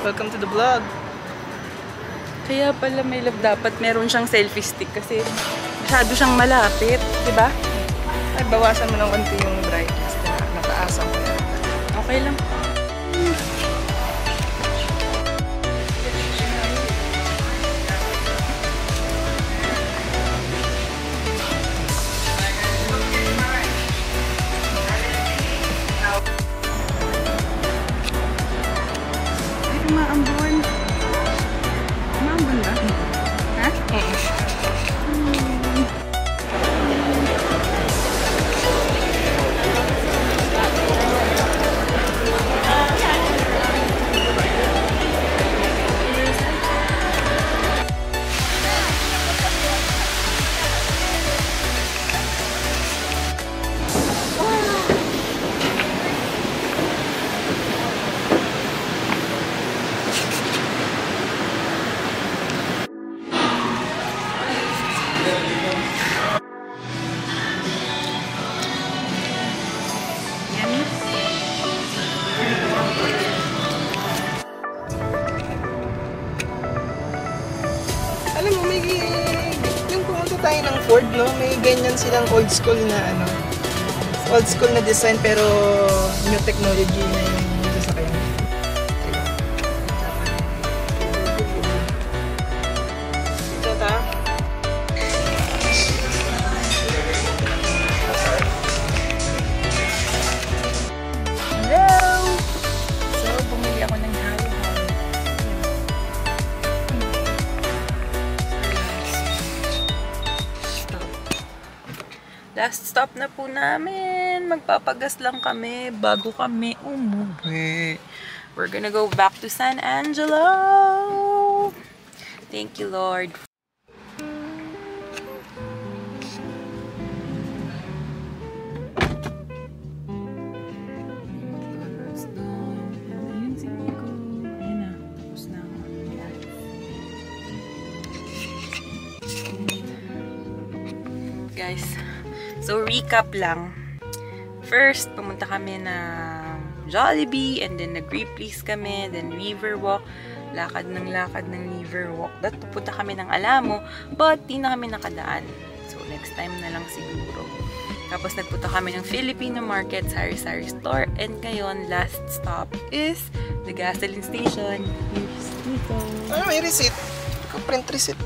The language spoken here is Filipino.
Welcome to the vlog. Kaya pala may love, dapat meron siyang selfie stick kasi masyado siyang malapit, di ba? Ay, bawasan mo ng konti yung brightness na nataasan ko yan. Okay lang. Umaambon. Umaambon ba? Ha? Alam mo, may yung pumunta tayo ng Ford, no? May ganyan silang old school na old school na design pero new technology na yung sasakyan. Ito ta. Hello! So, bumili ako ng last stop na po namin. Magpapagas lang kami bago kami umuwi. We're gonna go back to San Angelo. Thank you, Lord. Guys, so recap lang. First, pumunta kami ng Jollibee and then nag-Ripley's kami, then Riverwalk. Lakad ng Riverwalk. That pupunta kami ng Alamo, but di na kami nakadaan. So next time na lang siguro. Tapos nagpunta kami ng Filipino Market, Sari-Sari Store, and ngayon last stop is the gasoline station. Here's dito. Ah, may receipt. Print receipt.